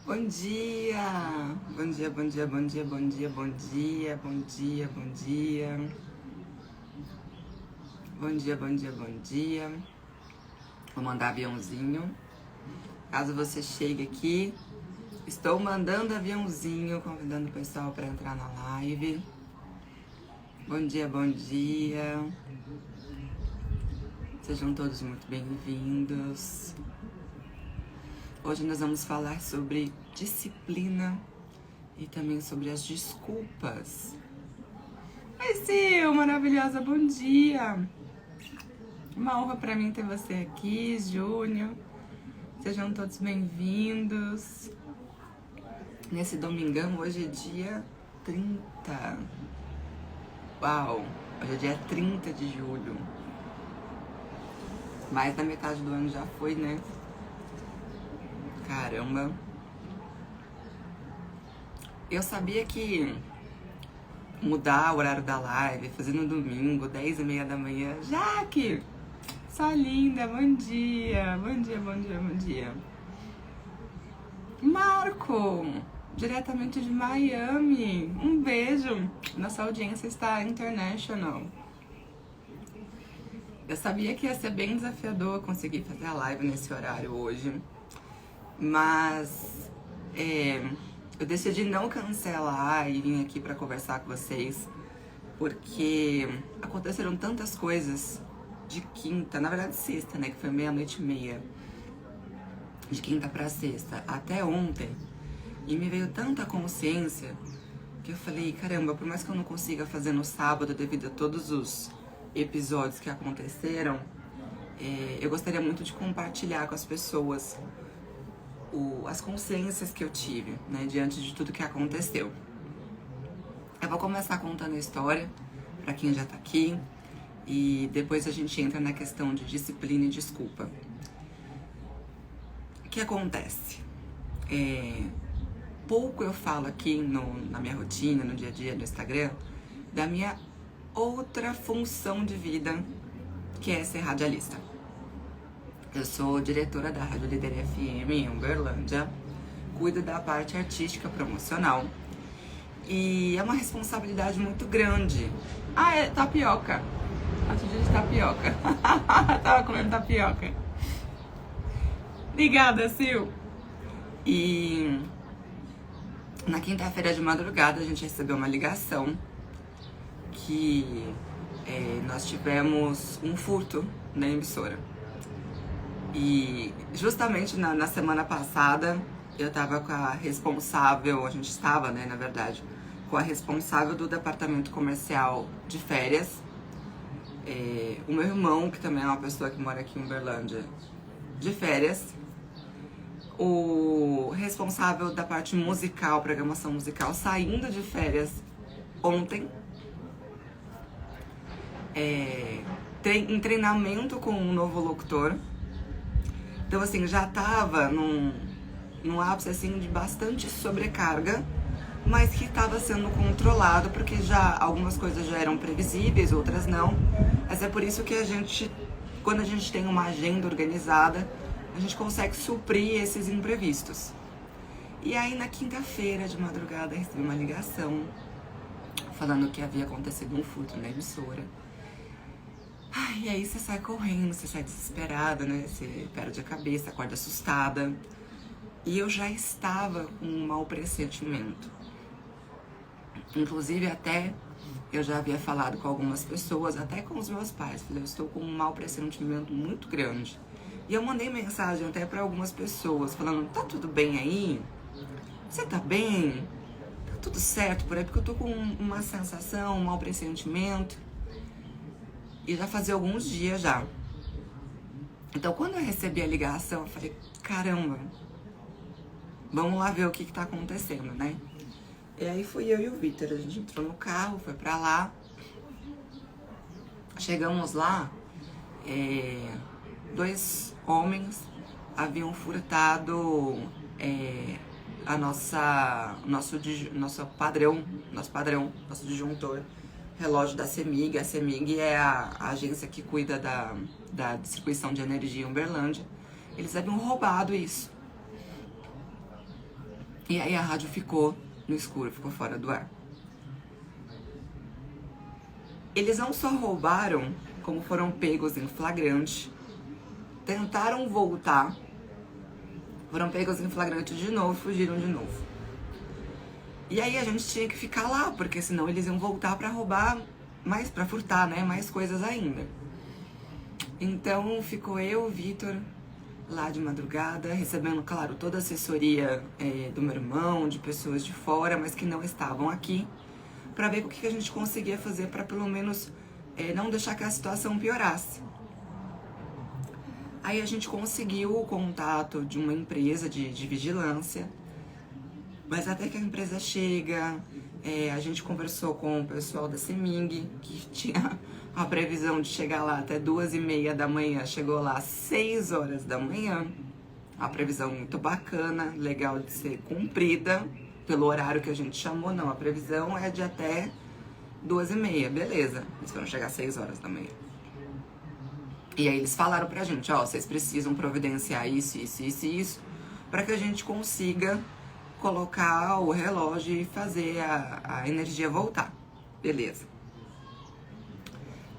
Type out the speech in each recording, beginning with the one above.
Bom dia! Bom dia, bom dia, bom dia, bom dia, bom dia, bom dia, bom dia. Bom dia, bom dia, bom dia. Vou mandar aviãozinho. Caso você chegue aqui, estou mandando aviãozinho, convidando o pessoal para entrar na live. Bom dia, bom dia. Sejam todos muito bem-vindos. Hoje nós vamos falar sobre disciplina e também sobre as desculpas. Oi, Sil, maravilhosa, bom dia! Uma honra para mim ter você aqui, Júnior. Sejam todos bem-vindos. Nesse domingão, hoje é dia 30. Uau! Hoje é dia 30 de julho. Mais da metade do ano já foi, né? Caramba! Eu sabia que mudar o horário da live, fazer no domingo, 10h30 da manhã. Jaque! Sua linda, bom dia! Bom dia, bom dia, bom dia. Marco! Diretamente de Miami. Um beijo! Nossa audiência está international. Eu sabia que ia ser bem desafiador conseguir fazer a live nesse horário hoje. Mas eu decidi não cancelar e vim aqui para conversar com vocês, porque aconteceram tantas coisas de quinta, na verdade sexta, né, que foi 00:30, de quinta para sexta, até ontem, e me veio tanta consciência que eu falei, caramba, por mais que eu não consiga fazer no sábado devido a todos os episódios que aconteceram, eu gostaria muito de compartilhar com as pessoas as consciências que eu tive, né, diante de tudo que aconteceu. Eu vou começar contando a história para quem já tá aqui e depois a gente entra na questão de disciplina e desculpa. O que acontece? Pouco eu falo aqui na minha rotina, no dia a dia, no Instagram, da minha outra função de vida, que é ser radialista. Eu sou diretora da Rádio Líder FM em Uberlândia, cuido da parte artística promocional e é uma responsabilidade muito grande. Ah, é tapioca. Atitude de tapioca. Tava comendo tapioca. Obrigada, Sil. E na quinta-feira de madrugada a gente recebeu uma ligação que nós tivemos um furto na emissora. E justamente na semana passada eu tava com a responsável, a gente estava, né, na verdade, com a responsável do departamento comercial de férias. O meu irmão, que também é uma pessoa que mora aqui em Uberlândia, de férias. O responsável da parte musical, programação musical, saindo de férias ontem. Em treinamento com um novo locutor. Então, assim, já tava num ápice, assim, de bastante sobrecarga, mas que estava sendo controlado, porque já algumas coisas já eram previsíveis, outras não. Mas é por isso que quando a gente tem uma agenda organizada, a gente consegue suprir esses imprevistos. E aí, na quinta-feira de madrugada, eu recebi uma ligação falando que havia acontecido um furto na emissora. E aí você sai correndo, você sai desesperada, né? Você perde a cabeça, acorda assustada. E eu já estava com um mau pressentimento. Inclusive até eu já havia falado com algumas pessoas, até com os meus pais. Falei, eu estou com um mau pressentimento muito grande. E eu mandei mensagem até para algumas pessoas, falando, tá tudo bem aí? Você tá bem? Tá tudo certo por aí? Porque eu tô com uma sensação, um mau pressentimento. E já fazia alguns dias já. Então, quando eu recebi a ligação, eu falei, caramba, vamos lá ver o que tá acontecendo, né? E aí fui eu e o Vitor, a gente entrou no carro, foi pra lá. Chegamos lá, 2 homens haviam furtado nosso disjuntor, relógio da CEMIG. A CEMIG é a agência que cuida da distribuição de energia em Uberlândia. Eles haviam roubado isso. E aí a rádio ficou no escuro, ficou fora do ar. Eles não só roubaram, como foram pegos em flagrante, tentaram voltar, foram pegos em flagrante de novo e fugiram de novo. E aí a gente tinha que ficar lá, porque senão eles iam voltar pra roubar, mais pra furtar, né? Mais coisas ainda. Então ficou eu, o Vitor, lá de madrugada, recebendo, claro, toda a assessoria do meu irmão, de pessoas de fora, mas que não estavam aqui, pra ver o que a gente conseguia fazer pra pelo menos não deixar que a situação piorasse. Aí a gente conseguiu o contato de uma empresa de vigilância, mas até que a empresa chega, a gente conversou com o pessoal da CEMIG, que tinha a previsão de chegar lá até 2h30 da manhã, chegou lá às 6 horas da manhã. Uma previsão muito bacana, legal de ser cumprida, pelo horário que a gente chamou, não. A previsão é de até 2h30, beleza. Eles foram chegar às 6 horas da manhã. E aí eles falaram pra gente, ó, vocês precisam providenciar isso, isso, isso e isso, pra que a gente consiga colocar o relógio e fazer a energia voltar. Beleza.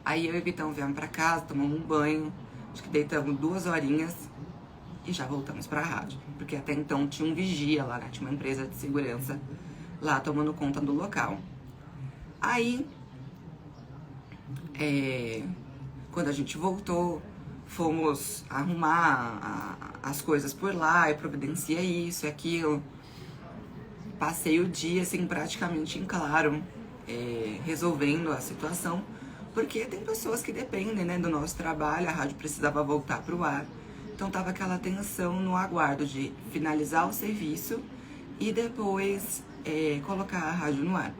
Aí eu e o Vitão viemos pra casa, tomamos um banho, acho que deitamos 2 horinhas e já voltamos pra rádio. Porque até então tinha um vigia lá, né? Tinha uma empresa de segurança lá tomando conta do local. Aí, quando a gente voltou, fomos arrumar as coisas por lá, e providencia isso e aquilo. Passei o dia, assim, praticamente em claro, resolvendo a situação, porque tem pessoas que dependem, né, do nosso trabalho, a rádio precisava voltar pro ar. Então tava aquela tensão no aguardo de finalizar o serviço e depois colocar a rádio no ar.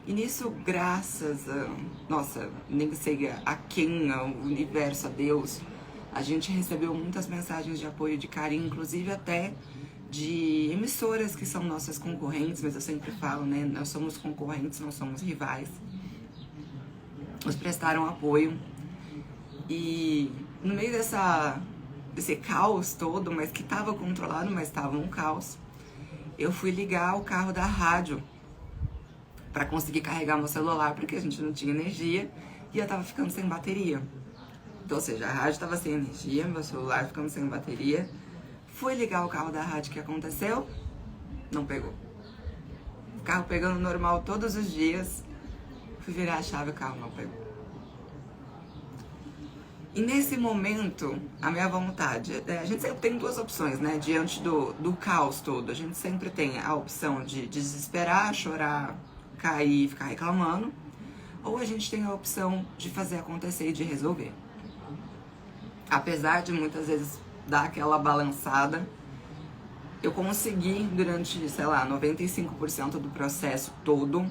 E nisso, graças a, nossa, nem sei a quem, ao universo, a Deus, a gente recebeu muitas mensagens de apoio, de carinho, inclusive até de emissoras que são nossas concorrentes, mas eu sempre falo, né, nós somos concorrentes, não somos rivais. Nos prestaram apoio e no meio desse caos todo, mas que estava controlado, mas estava um caos, eu fui ligar o carro da rádio para conseguir carregar meu celular, porque a gente não tinha energia e eu tava ficando sem bateria. Então, ou seja, a rádio tava sem energia, meu celular ficando sem bateria. Fui ligar o carro da rádio, o que aconteceu? Não pegou. O carro pegando normal todos os dias. Fui virar a chave, o carro não pegou. E nesse momento, a minha vontade... a gente sempre tem 2 opções, né? Diante do caos todo. A gente sempre tem a opção de desesperar, chorar, cair e ficar reclamando. Ou a gente tem a opção de fazer acontecer e de resolver. Apesar de muitas vezes dar aquela balançada, eu consegui, durante, sei lá, 95% do processo todo,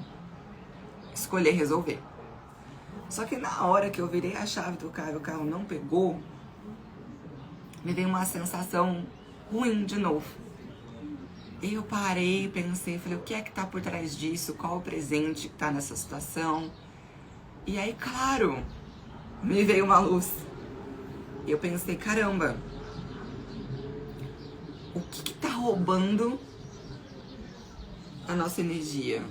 escolher resolver. Só que na hora que eu virei a chave do carro e o carro não pegou, me veio uma sensação ruim de novo. E eu parei, pensei, falei, o que é que tá por trás disso? Qual o presente que tá nessa situação? E aí, claro, me veio uma luz. E eu pensei, caramba, o que tá roubando a nossa energia?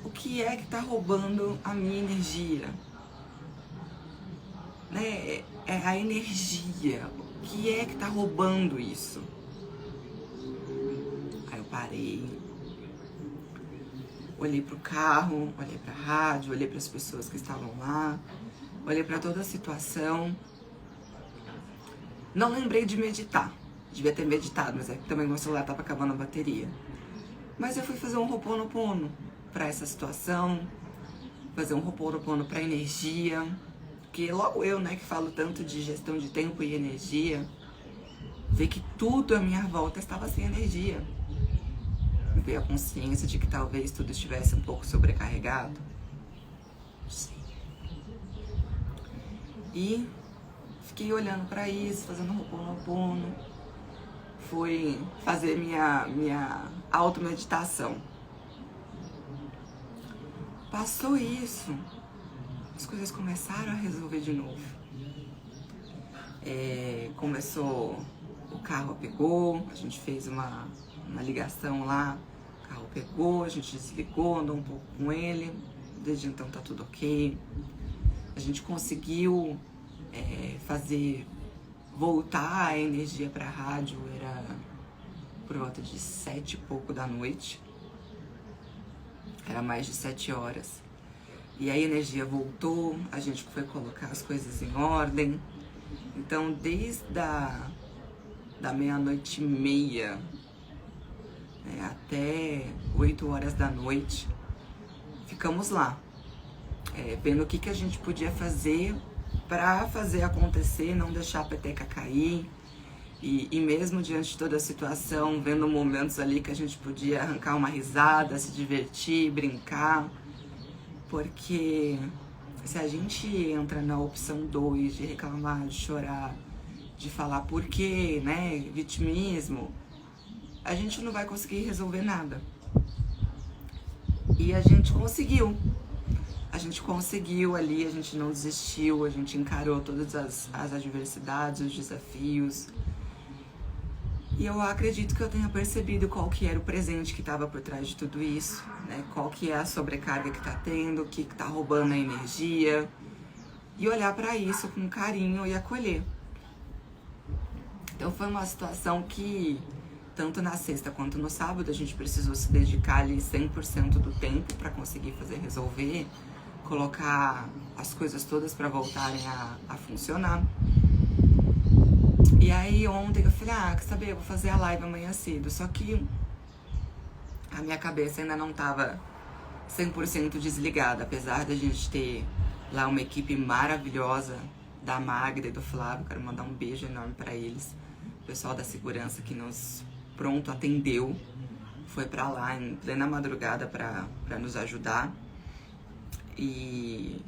O que é que tá roubando a minha energia? Né? É a energia. O que é que tá roubando isso? Aí eu parei, olhei pro carro, olhei pra rádio, olhei pras pessoas que estavam lá, olhei pra toda a situação. Não lembrei de meditar. Devia ter meditado, mas é que também meu celular tava acabando a bateria. Mas eu fui fazer um Ho'oponopono pra essa situação, fazer um Ho'oponopono pra energia, porque logo eu, né, que falo tanto de gestão de tempo e energia, ver que tudo à minha volta estava sem energia. Me veio a consciência de que talvez tudo estivesse um pouco sobrecarregado. Sim. E fiquei olhando pra isso, fazendo Ho'oponopono. Fui fazer minha automeditação. Passou isso, as coisas começaram a resolver de novo. Começou, o carro pegou, a gente fez uma uma ligação lá, o carro pegou, a gente desligou, andou um pouco com ele, desde então tá tudo ok. A gente conseguiu fazer voltar a energia pra rádio, era por volta de 7 e pouco da noite, era mais de 7 horas. E aí a energia voltou, a gente foi colocar as coisas em ordem. Então, desde da meia-noite e meia até 8 horas da noite, ficamos lá, vendo o que a gente podia fazer para fazer acontecer, não deixar a peteca cair. E mesmo diante de toda a situação, vendo momentos ali que a gente podia arrancar uma risada, se divertir, brincar. Porque se a gente entra na opção 2 de reclamar, de chorar, de falar por quê, né, vitimismo, a gente não vai conseguir resolver nada. E a gente conseguiu. A gente conseguiu ali, a gente não desistiu, a gente encarou todas as adversidades, os desafios. E eu acredito que eu tenha percebido qual que era o presente que estava por trás de tudo isso, né? Qual que é a sobrecarga que está tendo, o que está roubando a energia. E olhar para isso com carinho e acolher. Então foi uma situação que, tanto na sexta quanto no sábado, a gente precisou se dedicar ali 100% do tempo para conseguir resolver, colocar as coisas todas para voltarem a funcionar. E aí ontem eu falei, quer saber, eu vou fazer a live amanhã cedo. Só que a minha cabeça ainda não tava 100% desligada, apesar da gente ter lá uma equipe maravilhosa da Magda e do Flávio. Quero mandar um beijo enorme para eles. O pessoal da segurança que nos pronto atendeu, foi para lá em plena madrugada para nos ajudar. E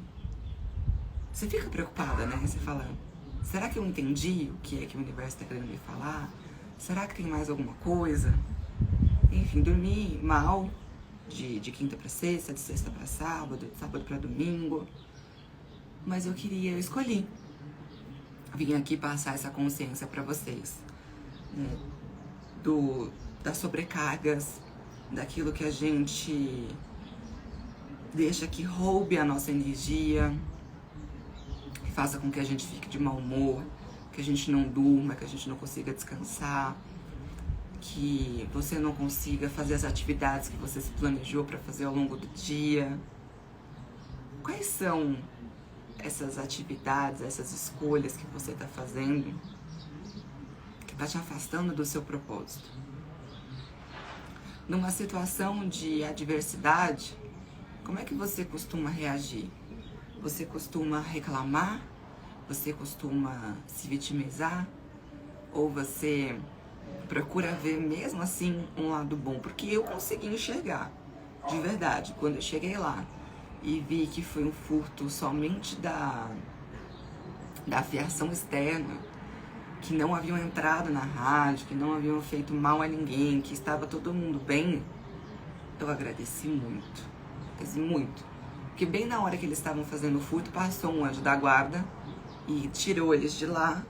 você fica preocupada, né? Você fala, será que eu entendi o que é que o universo está querendo me falar? Será que tem mais alguma coisa? Enfim, dormi mal de quinta para sexta, de sexta para sábado, de sábado para domingo. Mas eu escolhi vir aqui passar essa consciência para vocês, né? Das sobrecargas, daquilo que a gente deixa que roube a nossa energia, que faça com que a gente fique de mau humor, que a gente não durma, que a gente não consiga descansar, que você não consiga fazer as atividades que você se planejou para fazer ao longo do dia. Quais são essas atividades, essas escolhas que você está fazendo que está te afastando do seu propósito? Numa situação de adversidade, como é que você costuma reagir? Você costuma reclamar? Você costuma se vitimizar? Ou você procura ver mesmo assim um lado bom? Porque eu consegui enxergar, de verdade, quando eu cheguei lá e vi que foi um furto somente da fiação externa, que não haviam entrado na rádio, que não haviam feito mal a ninguém, que estava todo mundo bem, eu agradeci muito, muito. Porque bem na hora que eles estavam fazendo o furto, passou um anjo da guarda e tirou eles de lá.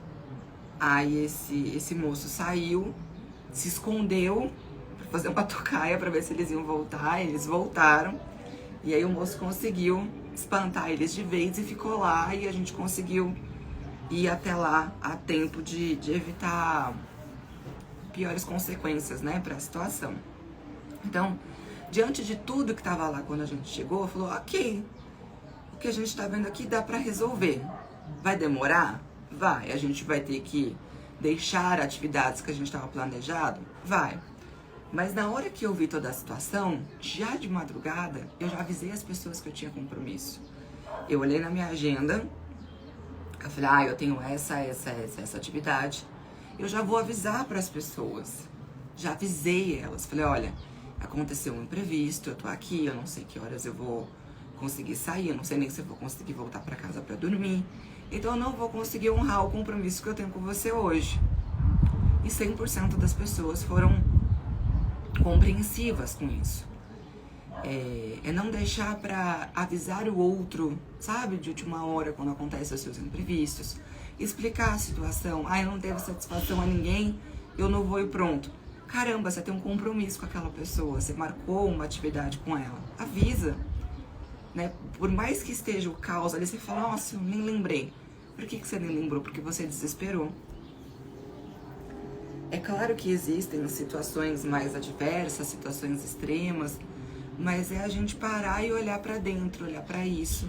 Aí esse moço saiu, se escondeu para fazer uma tocaia para ver se eles iam voltar. Eles voltaram e aí o moço conseguiu espantar eles de vez e ficou lá, e a gente conseguiu ir até lá a tempo de evitar piores consequências, né, para a situação. Então, diante de tudo que estava lá quando a gente chegou, falou, ok, o que a gente está vendo aqui dá para resolver. Vai demorar? Vai. A gente vai ter que deixar atividades que a gente estava planejado? Vai. Mas na hora que eu vi toda a situação, já de madrugada, eu já avisei as pessoas que eu tinha compromisso. Eu olhei na minha agenda, eu falei, eu tenho essa atividade. Eu já vou avisar para as pessoas. Já avisei elas. Falei, olha, aconteceu um imprevisto, eu tô aqui, eu não sei que horas eu vou conseguir sair, eu não sei nem se eu vou conseguir voltar para casa para dormir. Então eu não vou conseguir honrar o compromisso que eu tenho com você hoje. E 100% das pessoas foram compreensivas com isso. É não deixar para avisar o outro, sabe, de última hora, quando acontecem os seus imprevistos. Explicar a situação. Eu não devo satisfação a ninguém, eu não vou e pronto. Caramba, você tem um compromisso com aquela pessoa, você marcou uma atividade com ela. Avisa, né? Por mais que esteja o caos ali, você fala, nossa, eu nem lembrei. Por que você nem lembrou? Porque você desesperou. É claro que existem situações mais adversas, situações extremas, mas é a gente parar e olhar pra dentro, olhar pra isso,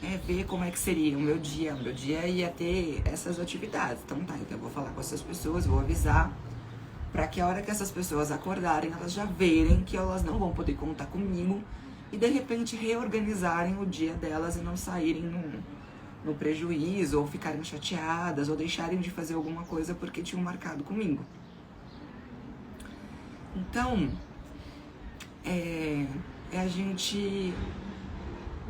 né? Ver como é que seria o meu dia. O meu dia ia ter essas atividades. Então tá, então eu vou falar com essas pessoas, vou avisar, para que a hora que essas pessoas acordarem, elas já verem que elas não vão poder contar comigo e de repente reorganizarem o dia delas e não saírem no prejuízo, ou ficarem chateadas, ou deixarem de fazer alguma coisa porque tinham marcado comigo. Então, é a gente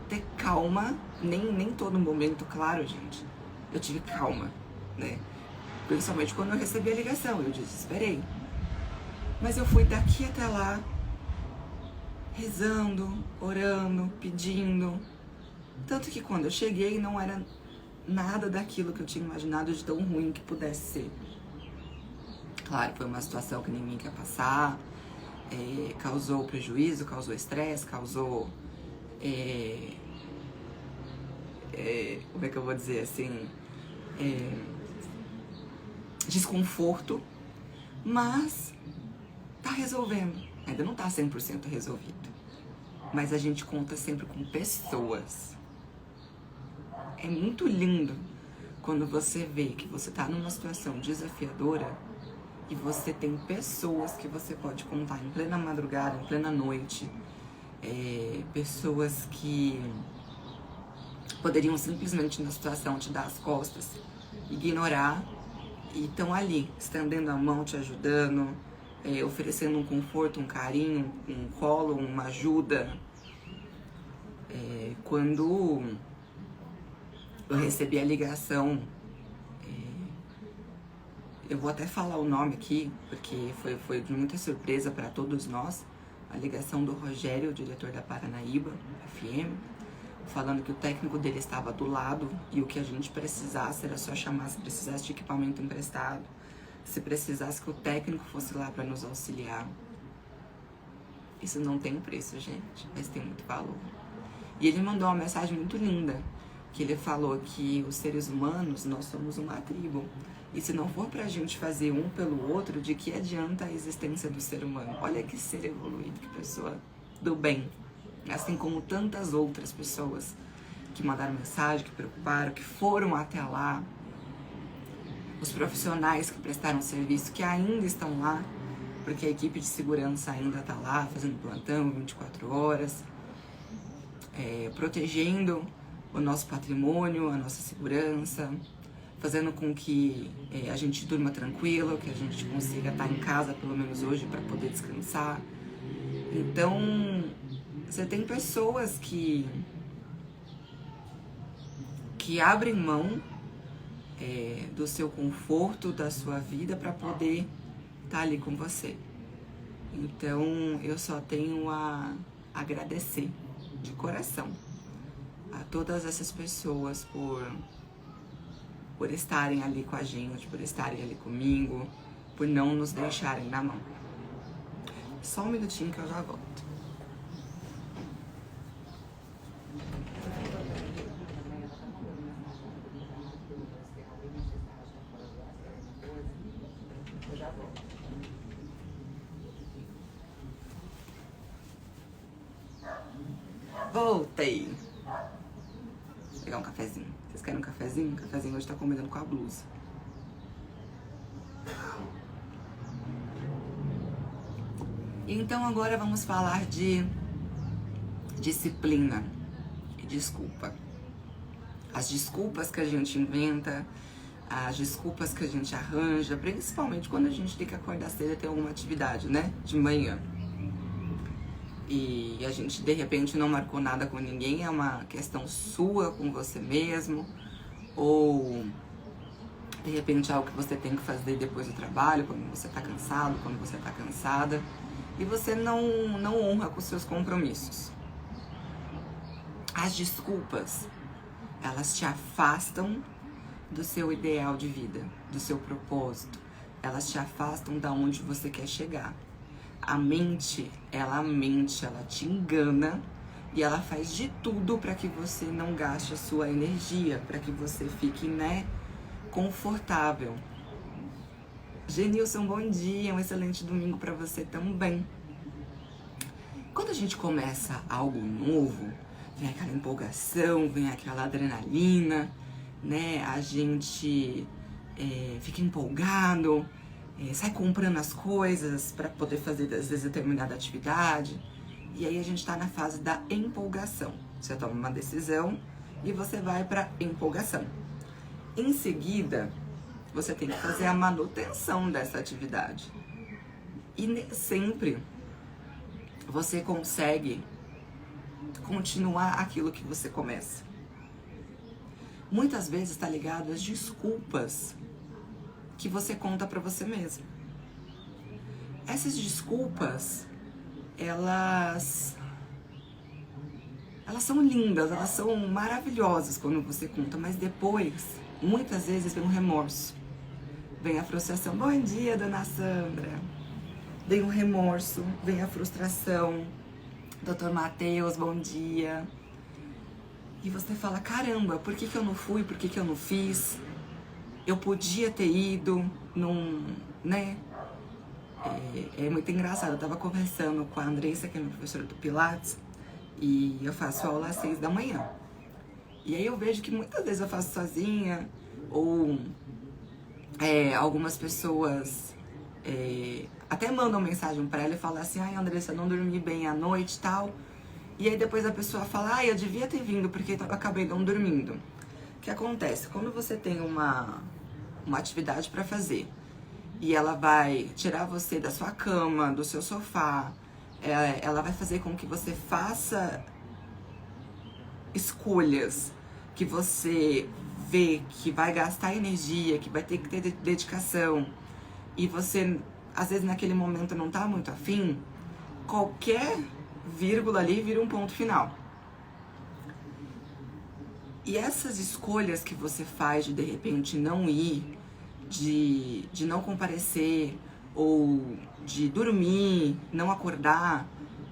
ter calma, nem todo momento, claro, gente, eu tive calma, né? Principalmente quando eu recebi a ligação, eu desesperei. Mas eu fui daqui até lá, rezando, orando, pedindo. Tanto que quando eu cheguei não era nada daquilo que eu tinha imaginado de tão ruim que pudesse ser. Claro, foi uma situação que ninguém quer passar, causou prejuízo, causou estresse, causou... como é que eu vou dizer assim? Desconforto, mas tá resolvendo. Ainda não tá 100% resolvido. Mas a gente conta sempre com pessoas. É muito lindo quando você vê que você tá numa situação desafiadora e você tem pessoas que você pode contar em plena madrugada, em plena noite. Pessoas que poderiam simplesmente na situação te dar as costas, ignorar, e estão ali, estendendo a mão, te ajudando, oferecendo um conforto, um carinho, um colo, uma ajuda. Quando eu recebi a ligação, eu vou até falar o nome aqui, porque foi de muita surpresa para todos nós, a ligação do Rogério, o diretor da Paranaíba FM, falando que o técnico dele estava do lado e o que a gente precisasse era só chamar, se precisasse de equipamento emprestado, se precisasse que o técnico fosse lá para nos auxiliar. Isso não tem preço, gente, mas tem muito valor. E ele mandou uma mensagem muito linda, que ele falou que os seres humanos, nós somos uma tribo. E se não for pra gente fazer um pelo outro, de que adianta a existência do ser humano? Olha que ser evoluído, que pessoa do bem. Assim como tantas outras pessoas que mandaram mensagem, que preocuparam, que foram até lá. Os profissionais que prestaram serviço, que ainda estão lá, porque a equipe de segurança ainda está lá, fazendo plantão 24 horas, protegendo o nosso patrimônio, a nossa segurança, fazendo com que a gente durma tranquilo, que a gente consiga estar em casa pelo menos hoje para poder descansar. Então, você tem pessoas que abrem mão do seu conforto, da sua vida, para poder estar ali com você. Então, eu só tenho a agradecer de coração a todas essas pessoas por estarem ali com a gente, por estarem ali comigo, por não nos deixarem na mão. Só um minutinho que eu já volto. Voltei. Vou pegar um cafezinho. Vocês querem um cafezinho? O cafezinho hoje tá combinando com a blusa. Então agora vamos falar de disciplina e desculpa. As desculpas que a gente inventa, as desculpas que a gente arranja, principalmente quando a gente tem que acordar cedo e ter alguma atividade, né? De manhã. E a gente de repente não marcou nada com ninguém, é uma questão sua com você mesmo, ou de repente é algo que você tem que fazer depois do trabalho, quando você tá cansado, quando você tá cansada, e você não honra com os seus compromissos. As desculpas, elas te afastam do seu ideal de vida, do seu propósito, elas te afastam da onde você quer chegar. A mente, ela te engana e ela faz de tudo para que você não gaste a sua energia, para que você fique, confortável. Genilson, bom dia, um excelente domingo para você também. Quando a gente começa algo novo, vem aquela empolgação, vem aquela adrenalina, né? A gente fica empolgado, sai comprando as coisas para poder fazer, às vezes, determinada atividade. E aí a gente tá na fase da empolgação. Você toma uma decisão e você vai pra empolgação. Em seguida, você tem que fazer a manutenção dessa atividade. E nem sempre você consegue continuar aquilo que você começa. Muitas vezes está ligado às desculpas que você conta pra você mesmo. Essas desculpas, elas são lindas, elas são maravilhosas quando você conta, mas depois, muitas vezes, vem um remorso, vem a frustração. Bom dia, dona Sandra. Vem o remorso, vem a frustração. Dr. Matheus, bom dia. E você fala, caramba, por que eu não fui, por que eu não fiz? Eu podia ter ido, É muito engraçado, eu tava conversando com a Andressa, que é minha professora do Pilates, e eu faço aula às 6 da manhã. E aí eu vejo que muitas vezes eu faço sozinha, ou algumas pessoas até mandam mensagem pra ela e falam assim, ai Andressa, eu não dormi bem à noite e tal. E aí depois a pessoa fala, ai, eu devia ter vindo porque eu acabei não dormindo. O que acontece? Quando você tem uma atividade pra fazer, e ela vai tirar você da sua cama, do seu sofá, ela vai fazer com que você faça escolhas que você vê que vai gastar energia, que vai ter que ter dedicação, e você, às vezes, naquele momento não tá muito afim, qualquer vírgula ali vira um ponto final. E essas escolhas que você faz de repente não ir, de não comparecer, ou de dormir, não acordar,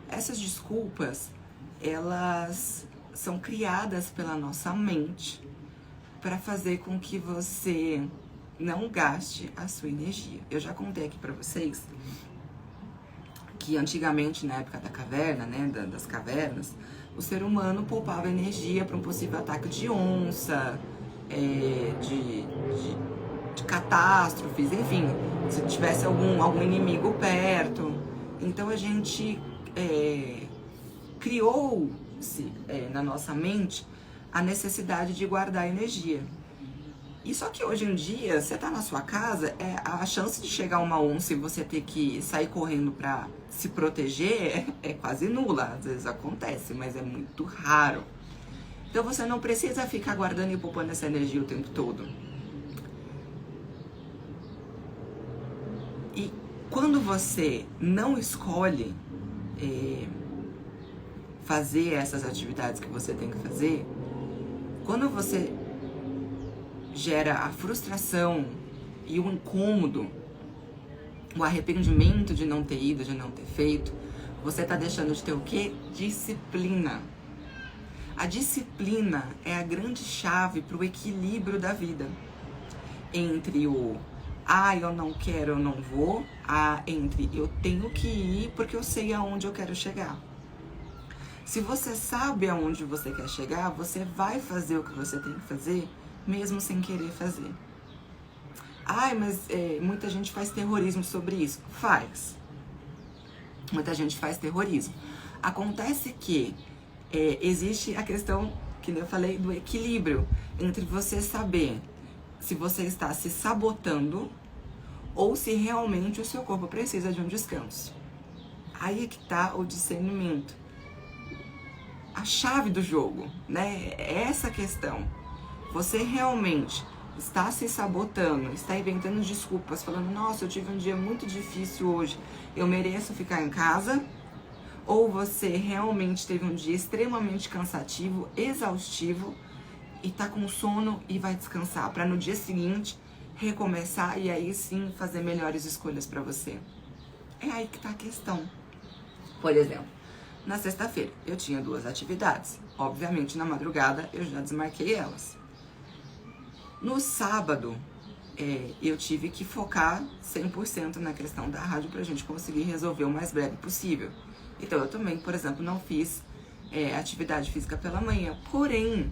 essas desculpas, elas são criadas pela nossa mente para fazer com que você não gaste a sua energia. Eu já contei aqui para vocês que antigamente, na época da caverna, das cavernas, o ser humano poupava energia para um possível ataque de onça, de catástrofes, enfim, se tivesse algum inimigo perto. Então a gente criou-se na nossa mente a necessidade de guardar energia. E só que hoje em dia, você tá na sua casa, a chance de chegar uma onça e você ter que sair correndo pra se proteger é quase nula. Às vezes acontece, mas é muito raro. Então você não precisa ficar guardando e poupando essa energia o tempo todo. E quando você não escolhe fazer essas atividades que você tem que fazer, quando você gera a frustração e o incômodo, o arrependimento de não ter ido, de não ter feito, você tá deixando de ter o quê? Disciplina. A disciplina é a grande chave para o equilíbrio da vida. Entre o eu não quero, eu não vou, entre eu tenho que ir porque eu sei aonde eu quero chegar. Se você sabe aonde você quer chegar, você vai fazer o que você tem que fazer, mesmo sem querer fazer. Mas muita gente faz terrorismo sobre isso. Faz. Muita gente faz terrorismo. Acontece que existe a questão, que eu falei, do equilíbrio entre você saber se você está se sabotando ou se realmente o seu corpo precisa de um descanso. Aí é que tá o discernimento. A chave do jogo, É essa questão. Você realmente está se sabotando, está inventando desculpas, falando, nossa, eu tive um dia muito difícil hoje, eu mereço ficar em casa? Ou você realmente teve um dia extremamente cansativo, exaustivo, e tá com sono e vai descansar, para no dia seguinte recomeçar e aí sim fazer melhores escolhas pra você. É aí que tá a questão. Por exemplo, na sexta-feira eu tinha 2 atividades. Obviamente na madrugada eu já desmarquei elas. No sábado eu tive que focar 100% na questão da rádio pra gente conseguir resolver o mais breve possível. Então eu também, por exemplo, não fiz atividade física pela manhã. Porém,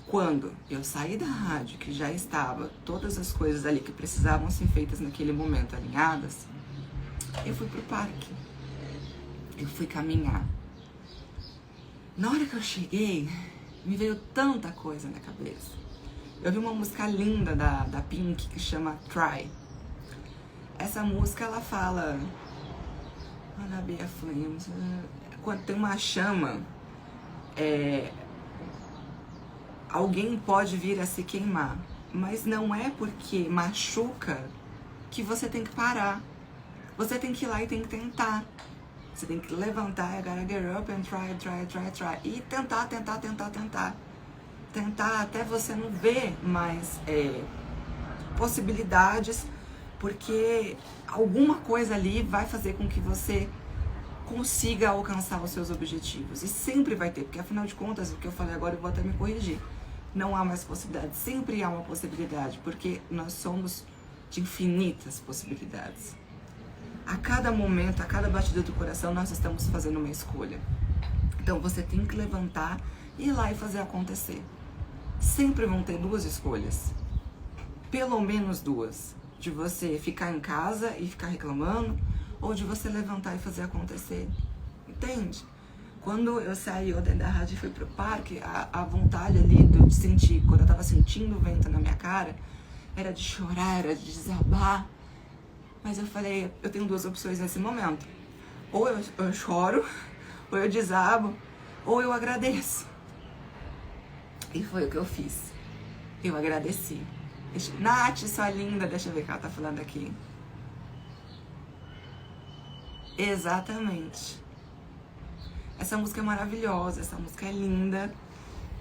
quando eu saí da rádio, que já estava todas as coisas ali que precisavam ser feitas naquele momento alinhadas, eu fui pro parque. Eu fui caminhar. Na hora que eu cheguei, me veio tanta coisa na cabeça. Eu vi uma música linda da Pink que chama Try. Essa música, ela fala... Quando tem uma chama, alguém pode vir a se queimar. Mas não é porque machuca que você tem que parar. Você tem que ir lá e tem que tentar. Você tem que levantar, I gotta get up and try. E tentar. Tentar até você não ver mais possibilidades, porque alguma coisa ali vai fazer com que você consiga alcançar os seus objetivos. E sempre vai ter, porque afinal de contas, o que eu falei agora eu vou até me corrigir. Não há mais possibilidade, sempre há uma possibilidade, porque nós somos de infinitas possibilidades. A cada momento, a cada batida do coração, nós estamos fazendo uma escolha. Então você tem que levantar e ir lá e fazer acontecer. Sempre vão ter 2 escolhas. Pelo menos 2. De você ficar em casa e ficar reclamando, ou de você levantar e fazer acontecer. Entende? Quando eu saí da rádio e fui pro parque, a vontade ali de sentir, quando eu tava sentindo o vento na minha cara, era de chorar, era de desabar. Mas eu falei, eu tenho 2 opções nesse momento. Ou eu choro, ou eu desabo, ou eu agradeço. E foi o que eu fiz. Eu agradeci. Nath, sua linda, deixa eu ver o que ela tá falando aqui. Exatamente. Essa música é maravilhosa, essa música é linda,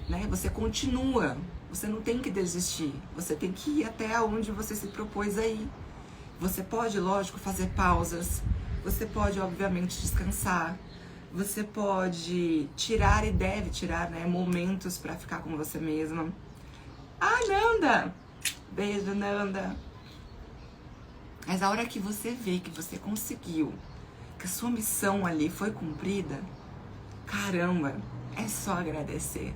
né? Você continua, você não tem que desistir, você tem que ir até onde você se propôs a ir. Você pode, lógico, fazer pausas, você pode, obviamente, descansar, você pode tirar e deve tirar, né, momentos pra ficar com você mesma. Ah, Nanda! Beijo, Nanda! Mas a hora que você vê que você conseguiu, que a sua missão ali foi cumprida, caramba, é só agradecer.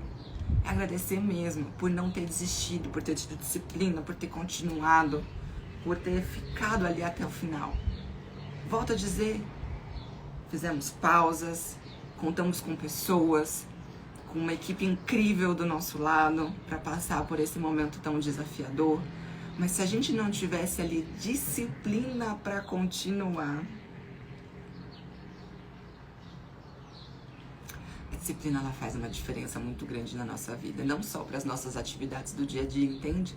É agradecer mesmo por não ter desistido, por ter tido disciplina, por ter continuado, por ter ficado ali até o final. Volto a dizer, fizemos pausas, contamos com pessoas, com uma equipe incrível do nosso lado para passar por esse momento tão desafiador. Mas se a gente não tivesse ali disciplina para continuar, a disciplina ela faz uma diferença muito grande na nossa vida, não só para as nossas atividades do dia a dia, entende?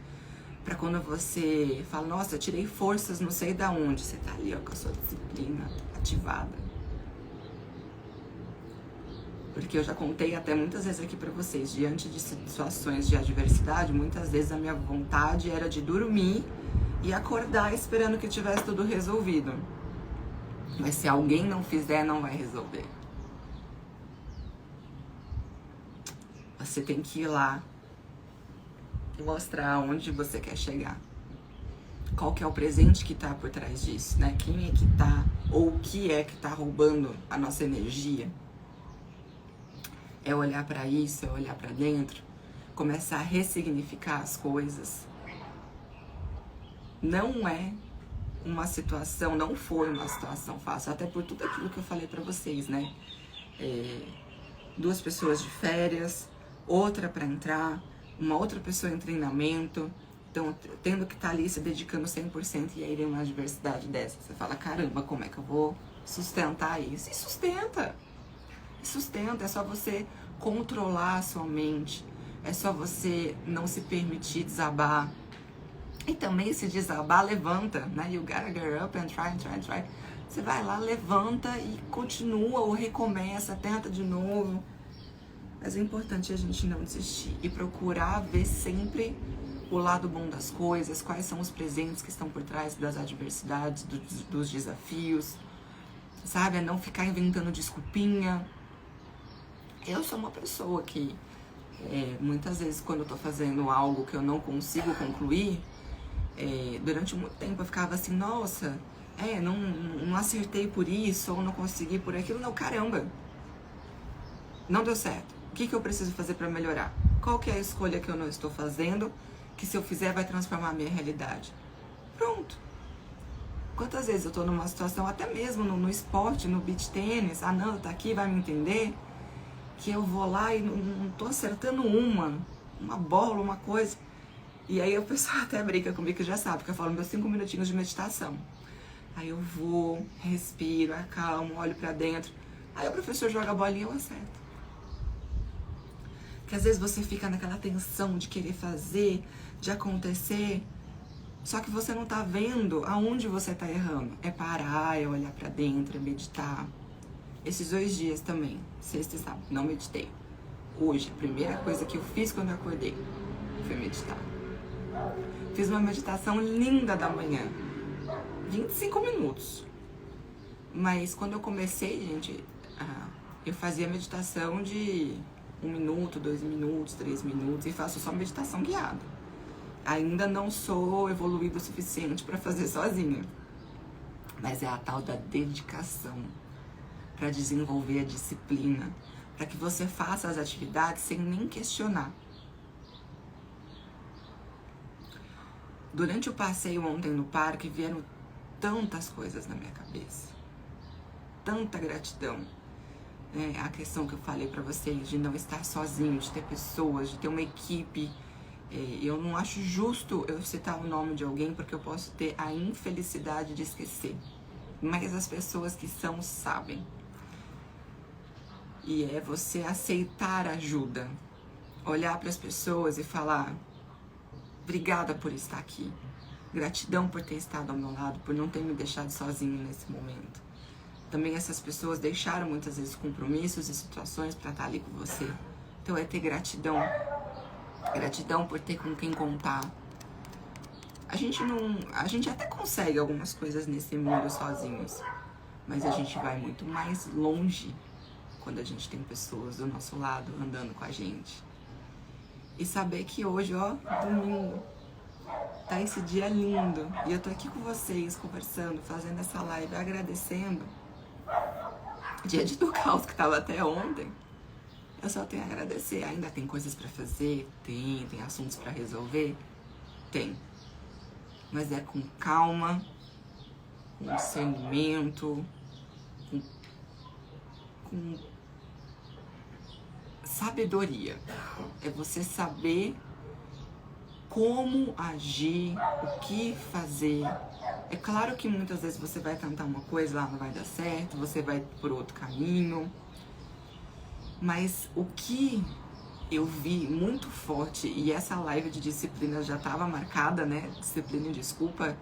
Para quando você fala, nossa, eu tirei forças não sei da onde, você tá ali ó, com a sua disciplina ativada. Porque eu já contei até muitas vezes aqui pra vocês, diante de situações de adversidade, muitas vezes a minha vontade era de dormir e acordar esperando que tivesse tudo resolvido. Mas se alguém não fizer, não vai resolver. Você tem que ir lá e mostrar onde você quer chegar. Qual que é o presente que tá por trás disso, né? Quem é que tá, ou o que é que tá roubando a nossa energia? É olhar pra isso, é olhar pra dentro, começar a ressignificar as coisas. Não é uma situação, não foi uma situação fácil, até por tudo aquilo que eu falei pra vocês, né? 2 pessoas de férias, outra pra entrar, uma outra pessoa em treinamento, então tendo que estar ali se dedicando 100% e aí vem uma adversidade dessa. Você fala, caramba, como é que eu vou sustentar isso? E sustenta! Sustenta, é só você controlar a sua mente, é só você não se permitir desabar. E também se desabar, levanta, né? You gotta get up and try. Você vai lá, levanta e continua ou recomeça, tenta de novo. Mas é importante a gente não desistir e procurar ver sempre o lado bom das coisas, quais são os presentes que estão por trás das adversidades, dos desafios, sabe? É não ficar inventando desculpinha. Eu sou uma pessoa que, muitas vezes, quando eu tô fazendo algo que eu não consigo concluir, durante muito tempo eu ficava assim, nossa, não acertei por isso, ou não consegui por aquilo. Não, caramba, não deu certo. O que eu preciso fazer para melhorar? Qual que é a escolha que eu não estou fazendo, que se eu fizer vai transformar a minha realidade? Pronto. Quantas vezes eu tô numa situação, até mesmo no esporte, no beach tênis, não, tá aqui, vai me entender, que eu vou lá e não tô acertando uma bola, uma coisa. E aí o pessoal até brinca comigo, que já sabe, porque eu falo meus 5 minutinhos de meditação. Aí eu vou, respiro, acalmo, olho pra dentro. Aí o professor joga a bolinha e eu acerto. Que às vezes você fica naquela tensão de querer fazer, de acontecer, só que você não tá vendo aonde você tá errando. É parar, é olhar pra dentro, é meditar. Esses 2 dias também, sexta e sábado, não meditei. Hoje, a primeira coisa que eu fiz quando eu acordei foi meditar. Fiz uma meditação linda da manhã, 25 minutos. Mas quando eu comecei, gente, eu fazia meditação de 1 minuto, 2 minutos, 3 minutos, e faço só meditação guiada. Ainda não sou evoluída o suficiente para fazer sozinha. Mas é a tal da dedicação, para desenvolver a disciplina, para que você faça as atividades sem nem questionar. Durante o passeio ontem no parque, vieram tantas coisas na minha cabeça. Tanta gratidão. A questão que eu falei pra vocês, de não estar sozinho, de ter pessoas, de ter uma equipe. Eu não acho justo eu citar o nome de alguém, porque eu posso ter a infelicidade de esquecer. Mas as pessoas que são, sabem. E é você aceitar ajuda. Olhar para as pessoas e falar: obrigada por estar aqui. Gratidão por ter estado ao meu lado, por não ter me deixado sozinho nesse momento. Também essas pessoas deixaram muitas vezes compromissos e situações para estar ali com você. Então é ter gratidão. Gratidão por ter com quem contar. A gente até consegue algumas coisas nesse mundo sozinhos, mas a gente vai muito mais longe quando a gente tem pessoas do nosso lado andando com a gente. E saber que hoje, domingo, tá esse dia lindo. E eu tô aqui com vocês, conversando, fazendo essa live, agradecendo. Diante do caos que tava até ontem, eu só tenho a agradecer. Ainda tem coisas pra fazer? Tem assuntos pra resolver? Tem. Mas é com calma, com discernimento, com sabedoria. É você saber como agir, o que fazer. É claro que muitas vezes você vai tentar uma coisa, lá não vai dar certo, você vai por outro caminho. Mas o que eu vi muito forte, e essa live de disciplina já estava marcada, né? Disciplina e desculpa.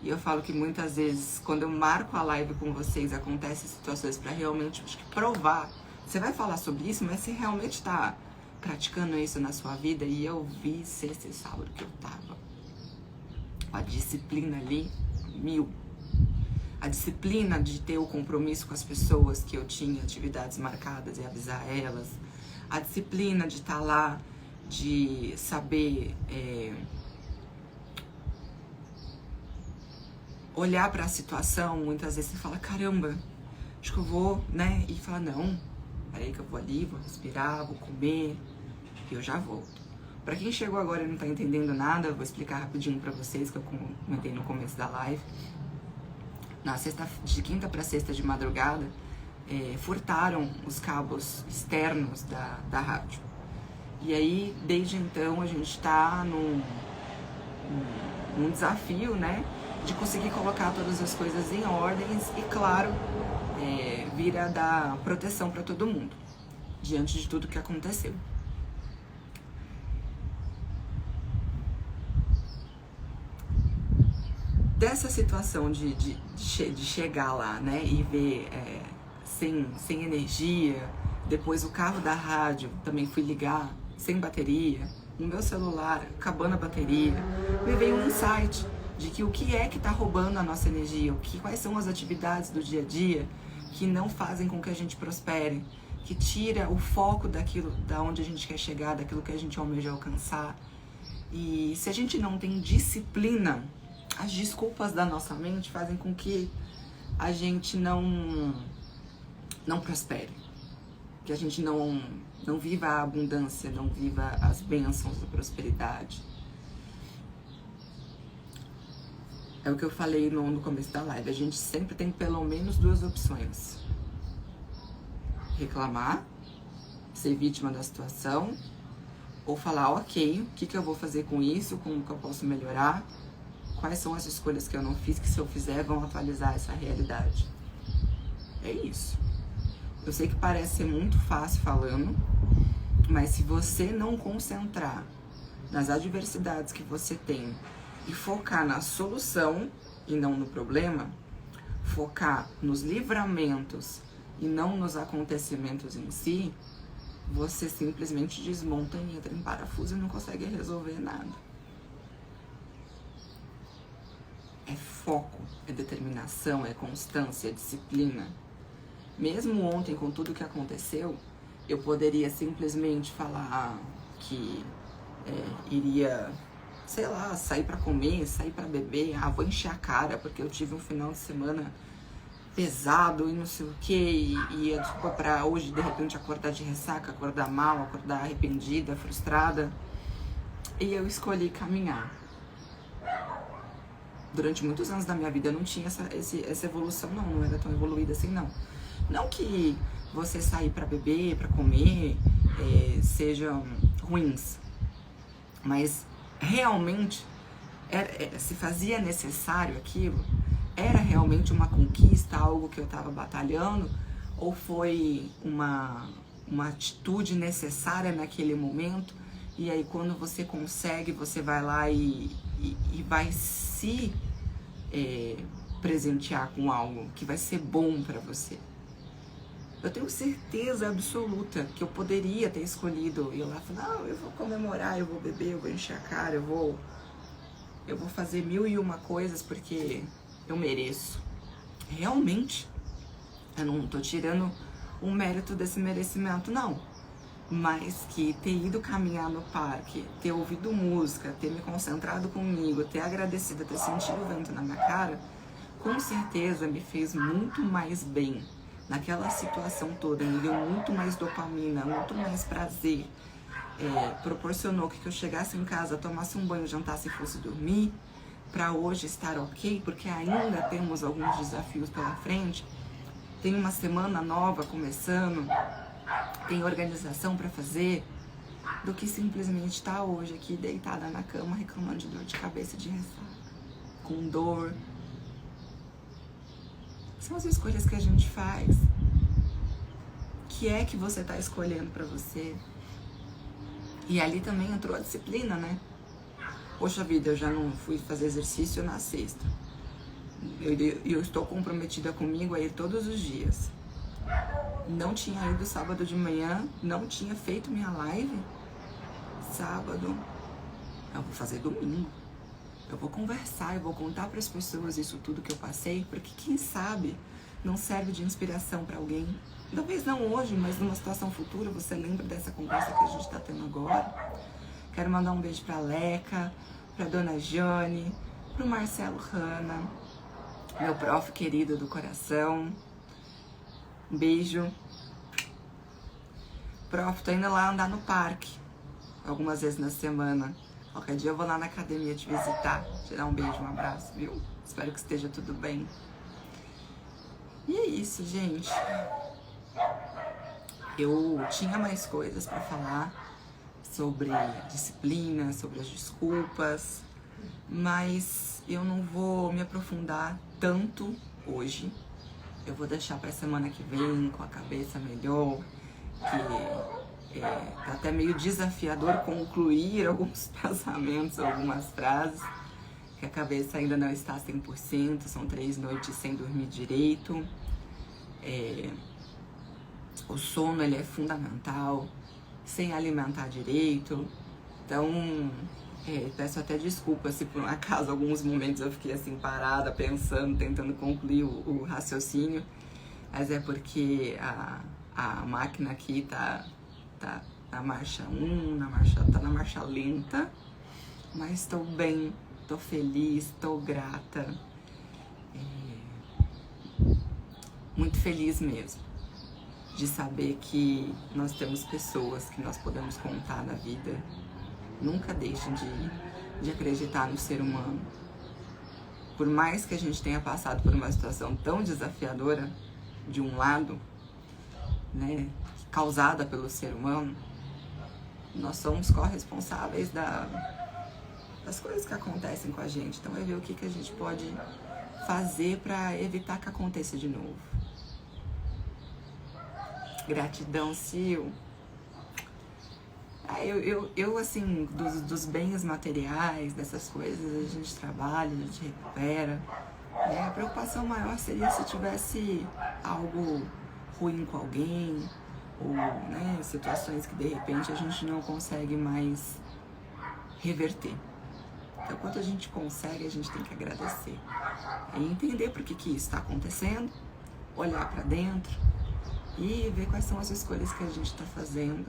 E eu falo que muitas vezes, quando eu marco a live com vocês, acontecem situações para realmente, acho que, provar. Você vai falar sobre isso, mas você realmente está praticando isso na sua vida? E eu vi sexta e sábado que eu tava. A disciplina ali, 1000. A disciplina de ter o compromisso com as pessoas que eu tinha atividades marcadas e avisar elas. A disciplina de estar lá, de saber olhar para a situação. Muitas vezes você fala, caramba, acho que eu vou, né? E fala, não, peraí que eu vou ali, vou respirar, vou comer e eu já volto. Para quem chegou agora e não tá entendendo nada, eu vou explicar rapidinho para vocês, que eu comentei no começo da live. Na sexta, de quinta para sexta de madrugada, furtaram os cabos externos da rádio. E aí, desde então, a gente está num desafio, né, de conseguir colocar todas as coisas em ordens e, claro, vir a dar proteção para todo mundo, diante de tudo que aconteceu. Dessa situação de chegar lá, né, e ver sem energia, depois o carro da rádio também fui ligar sem bateria, o meu celular acabando a bateria, me veio um insight de que o que é que está roubando a nossa energia, quais são as atividades do dia a dia que não fazem com que a gente prospere, que tira o foco daquilo, da onde a gente quer chegar, daquilo que a gente almeja alcançar. E se a gente não tem disciplina, as desculpas da nossa mente fazem com que a gente não prospere, que a gente não viva a abundância, não viva as bênçãos da prosperidade. É o que eu falei no começo da live, a gente sempre tem pelo menos duas opções: reclamar, ser vítima da situação, ou falar, ok, o que eu vou fazer com isso, como que eu posso melhorar, quais são as escolhas que eu não fiz, que se eu fizer vão atualizar essa realidade. É isso. Eu sei que parece ser muito fácil falando, mas se você não concentrar nas adversidades que você tem e focar na solução e não no problema, focar nos livramentos e não nos acontecimentos em si, você simplesmente desmonta e entra em parafuso e não consegue resolver nada. É foco, é determinação, é constância, é disciplina. Mesmo ontem, com tudo que aconteceu, eu poderia simplesmente falar que iria, sei lá, sair pra comer, sair pra beber, vou encher a cara porque eu tive um final de semana pesado e não sei o que, e a desculpa pra hoje de repente acordar de ressaca, acordar mal, acordar arrependida, frustrada. E eu escolhi caminhar. Durante muitos anos da minha vida eu não tinha essa evolução, não era tão evoluída assim, não. Não que você sair pra beber, pra comer, sejam ruins, mas realmente se fazia necessário aquilo, era realmente uma conquista, algo que eu estava batalhando, ou foi uma atitude necessária naquele momento, e aí quando você consegue, você vai lá e vai se presentear com algo que vai ser bom pra você. Eu tenho certeza absoluta que eu poderia ter escolhido ir lá e falar, não, eu vou comemorar, eu vou beber, eu vou encher a cara, eu vou fazer 1001 coisas porque eu mereço. Realmente, eu não tô tirando o mérito desse merecimento, não. Mas que ter ido caminhar no parque, ter ouvido música, ter me concentrado comigo, ter agradecido, ter sentido o vento na minha cara, com certeza me fez muito mais bem naquela situação toda, me deu muito mais dopamina, muito mais prazer, proporcionou que eu chegasse em casa, tomasse um banho, jantasse e fosse dormir, para hoje estar ok, porque ainda temos alguns desafios pela frente, tem uma semana nova começando, tem organização para fazer, do que simplesmente estar hoje aqui deitada na cama reclamando de dor de cabeça, de ressaca, com dor. São as escolhas que a gente faz. Que é que você tá escolhendo pra você? E ali também entrou a disciplina, né? Poxa vida, eu já não fui fazer exercício na sexta. Eu estou comprometida comigo a ir todos os dias. Não tinha ido sábado de manhã, não tinha feito minha live sábado. Eu vou fazer domingo. Eu vou conversar, eu vou contar para as pessoas isso tudo que eu passei, porque quem sabe não serve de inspiração para alguém. Talvez não hoje, mas numa situação futura você lembra dessa conversa que a gente está tendo agora. Quero mandar um beijo para a Leca, para Dona Jane, para o Marcelo Hanna, meu prof querido do coração. Um beijo. Prof, tô indo lá andar no parque algumas vezes na semana. Qualquer dia eu vou lá na academia te visitar, te dar um beijo, um abraço, viu? Espero que esteja tudo bem. E é isso, gente. Eu tinha mais coisas pra falar sobre disciplina, sobre as desculpas, mas eu não vou me aprofundar tanto hoje. Eu vou deixar pra semana que vem com a cabeça melhor, que tá até meio desafiador concluir alguns pensamentos, algumas frases, que a cabeça ainda não está 100%, são 3 noites sem dormir direito. O sono, ele é fundamental, sem alimentar direito, Então, peço até desculpa se por um acaso alguns momentos eu fiquei assim parada, pensando, tentando concluir o raciocínio, mas é porque a máquina aqui tá na marcha 1, tá na marcha lenta, mas estou bem, estou feliz, estou grata, muito feliz mesmo de saber que nós temos pessoas que nós podemos contar na vida. Nunca deixem de acreditar no ser humano. Por mais que a gente tenha passado por uma situação tão desafiadora, de um lado, né, causada pelo ser humano, nós somos corresponsáveis das coisas que acontecem com a gente. Então é ver o que a gente pode fazer para evitar que aconteça de novo. Gratidão, Sil. Eu assim, dos bens materiais, dessas coisas, a gente trabalha, a gente recupera. A preocupação maior seria se tivesse algo ruim com alguém, ou situações que de repente a gente não consegue mais reverter. Então, quando a gente consegue, a gente tem que agradecer. E entender por que isso está acontecendo, olhar para dentro e ver quais são as escolhas que a gente está fazendo,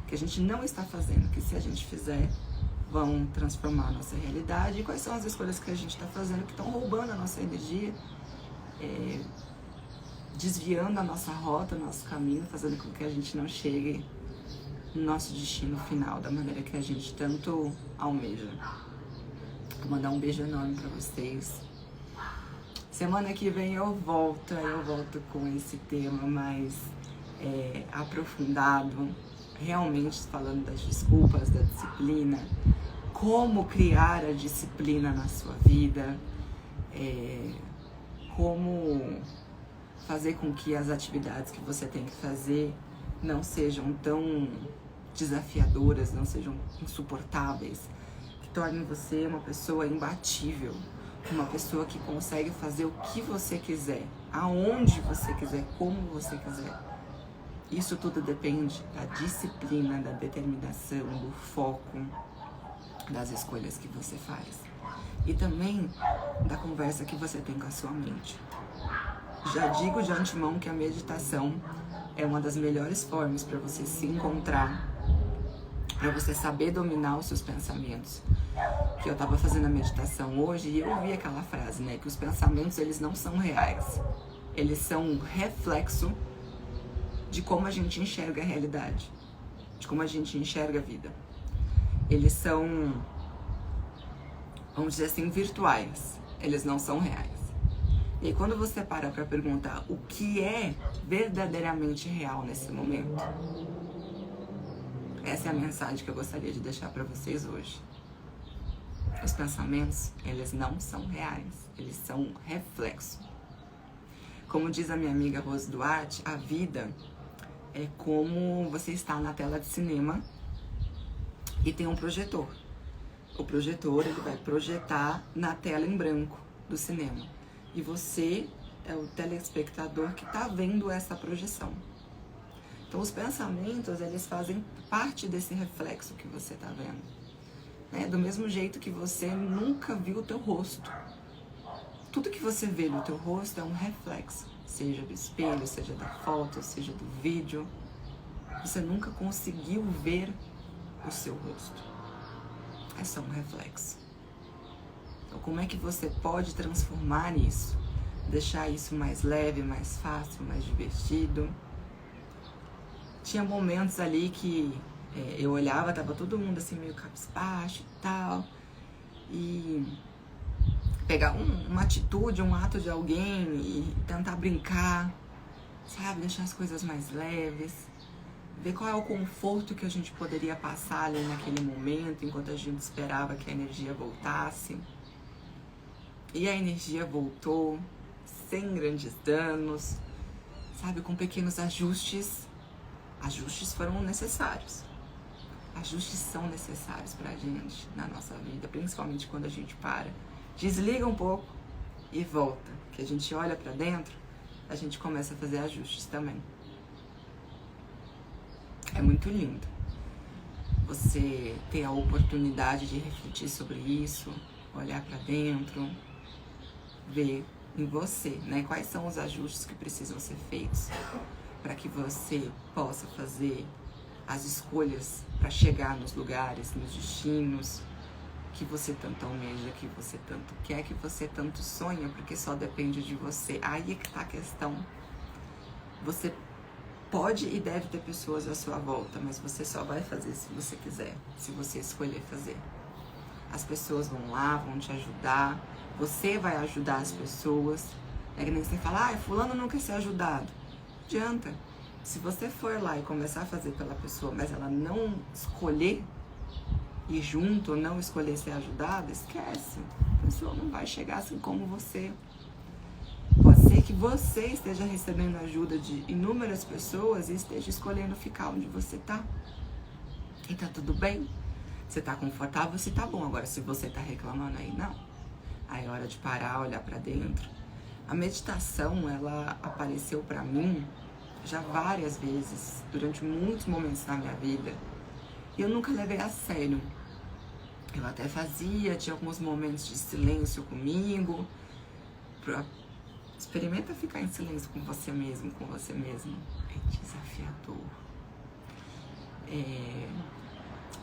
que a gente não está fazendo, que se a gente fizer, vão transformar a nossa realidade, e quais são as escolhas que a gente está fazendo que estão roubando a nossa energia, desviando a nossa rota, o nosso caminho, fazendo com que a gente não chegue no nosso destino final da maneira que a gente tanto almeja. Vou mandar um beijo enorme para vocês. Semana que vem eu volto com esse tema mais aprofundado, realmente falando das desculpas, da disciplina, como criar a disciplina na sua vida, como fazer com que as atividades que você tem que fazer não sejam tão desafiadoras, não sejam insuportáveis, que tornem você uma pessoa imbatível, uma pessoa que consegue fazer o que você quiser, aonde você quiser, como você quiser. Isso tudo depende da disciplina, da determinação, do foco, das escolhas que você faz. E também da conversa que você tem com a sua mente. Já digo de antemão que a meditação é uma das melhores formas para você se encontrar, para você saber dominar os seus pensamentos. Que eu estava fazendo a meditação hoje e eu ouvi aquela frase, que os pensamentos eles não são reais. Eles são um reflexo de como a gente enxerga a realidade, de como a gente enxerga a vida. Eles são, vamos dizer assim, virtuais. Eles não são reais. E aí, quando você para perguntar o que é verdadeiramente real nesse momento, essa é a mensagem que eu gostaria de deixar para vocês hoje. Os pensamentos, eles não são reais, eles são um reflexo. Como diz a minha amiga Rose Duarte, a vida é como você está na tela de cinema e tem um projetor. O projetor, ele vai projetar na tela em branco do cinema. E você é o telespectador que está vendo essa projeção. Então, os pensamentos, eles fazem parte desse reflexo que você está vendo. Do mesmo jeito que você nunca viu o teu rosto. Tudo que você vê no teu rosto é um reflexo. Seja do espelho, seja da foto, seja do vídeo. Você nunca conseguiu ver o seu rosto. É só um reflexo. Então, como é que você pode transformar isso? Deixar isso mais leve, mais fácil, mais divertido? Tinha momentos ali que eu olhava, tava todo mundo assim meio cabisbaixo e tal. E pegar uma atitude, um ato de alguém e tentar brincar, sabe? Deixar as coisas mais leves. Ver qual é o conforto que a gente poderia passar ali naquele momento, enquanto a gente esperava que a energia voltasse. E a energia voltou, sem grandes danos, sabe? Com pequenos ajustes. Ajustes foram necessários. Ajustes são necessários pra gente na nossa vida, principalmente quando a gente para, desliga um pouco e volta. Que a gente olha pra dentro, a gente começa a fazer ajustes também. É muito lindo você ter a oportunidade de refletir sobre isso, olhar para dentro, ver em você, né? Quais são os ajustes que precisam ser feitos para que você possa fazer as escolhas para chegar nos lugares, nos destinos que você tanto almeja, que você tanto quer, que você tanto sonha, porque só depende de você. Aí é que tá a questão. Você pode e deve ter pessoas à sua volta, mas você só vai fazer se você quiser, se você escolher fazer. As pessoas vão lá, vão te ajudar, você vai ajudar as pessoas. É que nem você fala, fulano não quer ser ajudado. Não adianta. Se você for lá e começar a fazer pela pessoa, mas ela não escolher ir junto ou não escolher ser ajudada, esquece. A pessoa não vai chegar assim como você. Pode ser que você esteja recebendo ajuda de inúmeras pessoas e esteja escolhendo ficar onde você tá. E tá tudo bem. Você tá confortável, se tá bom. Agora, se você tá reclamando, aí não. Aí é hora de parar, olhar pra dentro. A meditação, ela apareceu pra mim já várias vezes, durante muitos momentos na minha vida. E eu nunca levei a sério. Eu até fazia, tinha alguns momentos de silêncio comigo. Experimenta ficar em silêncio com você mesmo, com você mesmo. É desafiador.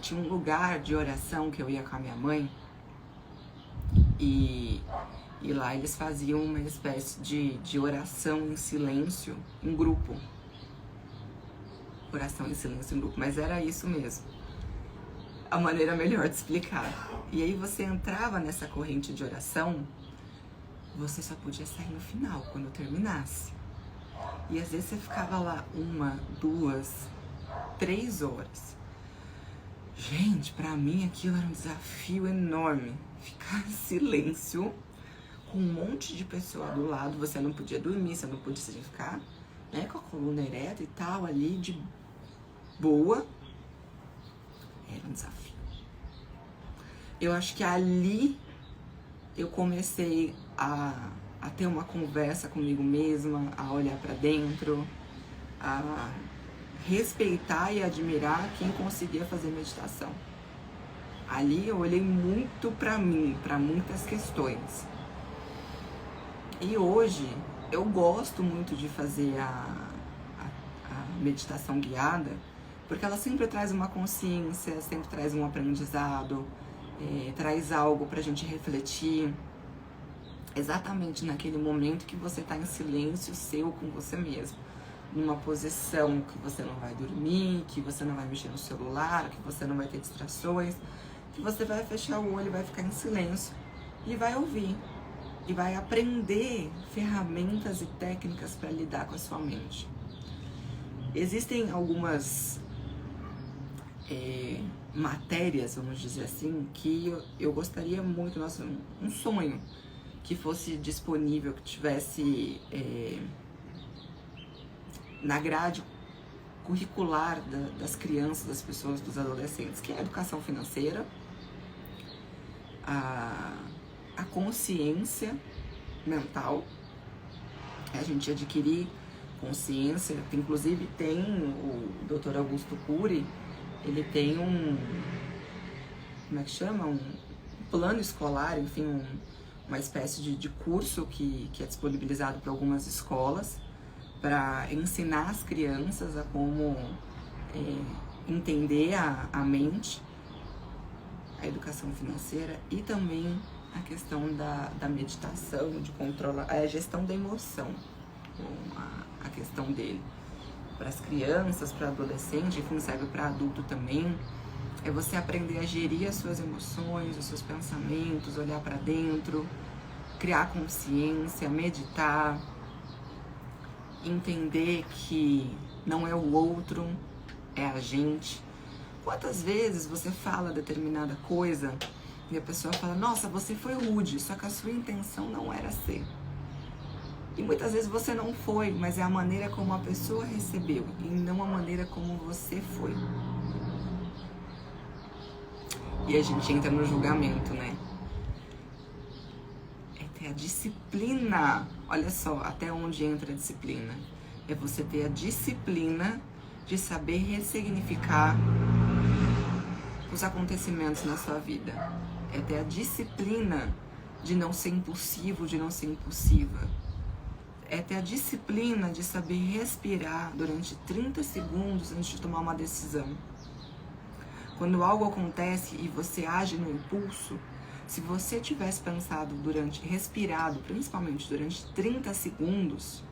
Tinha um lugar de oração que eu ia com a minha mãe. E lá eles faziam uma espécie de oração em silêncio, em grupo. Oração em silêncio em grupo, mas era isso mesmo. A maneira melhor de explicar. E aí você entrava nessa corrente de oração, você só podia sair no final, quando terminasse. E às vezes você ficava lá 1, 2, 3 horas. Gente, pra mim aquilo era um desafio enorme. Ficar em silêncio, com um monte de pessoa do lado, você não podia dormir, você não podia ficar, né, com a coluna ereta e tal, ali de boa. Era um desafio. Eu acho que ali eu comecei a ter uma conversa comigo mesma, a olhar pra dentro, a respeitar e admirar quem conseguia fazer meditação. Ali eu olhei muito pra mim, pra muitas questões. E hoje eu gosto muito de fazer a meditação guiada, porque ela sempre traz uma consciência, sempre traz um aprendizado, traz algo pra gente refletir. Exatamente naquele momento que você tá em silêncio seu com você mesmo. Numa posição que você não vai dormir, que você não vai mexer no celular, que você não vai ter distrações, que você vai fechar o olho, vai ficar em silêncio e vai ouvir. E vai aprender ferramentas e técnicas para lidar com a sua mente. Existem algumas matérias, vamos dizer assim, que eu gostaria muito, nossa, um sonho, que fosse disponível, que tivesse na grade curricular das crianças, das pessoas, dos adolescentes, que é a educação financeira, a consciência mental, a gente adquirir consciência. Inclusive tem o Dr. Augusto Cury, ele tem como é que chama? Um plano escolar, enfim, uma espécie de curso que é disponibilizado para algumas escolas para ensinar as crianças a como entender a mente, a educação financeira e também a questão da meditação, de controlar, a gestão da emoção, a questão dele. Para as crianças, para adolescente, enfim, serve para adulto também. É você aprender a gerir as suas emoções, os seus pensamentos, olhar para dentro, criar consciência, meditar, entender que não é o outro, é a gente. Quantas vezes você fala determinada coisa e a pessoa fala, nossa, você foi rude, só que a sua intenção não era ser. E muitas vezes você não foi, mas é a maneira como a pessoa recebeu e não a maneira como você foi. E a gente entra no julgamento, né? É ter a disciplina. Olha só, até onde entra a disciplina. É você ter a disciplina de saber ressignificar os acontecimentos na sua vida. É ter a disciplina de não ser impulsivo, de não ser impulsiva. É ter a disciplina de saber respirar durante 30 segundos antes de tomar uma decisão. Quando algo acontece e você age no impulso, se você tivesse pensado respirado, principalmente durante 30 segundos,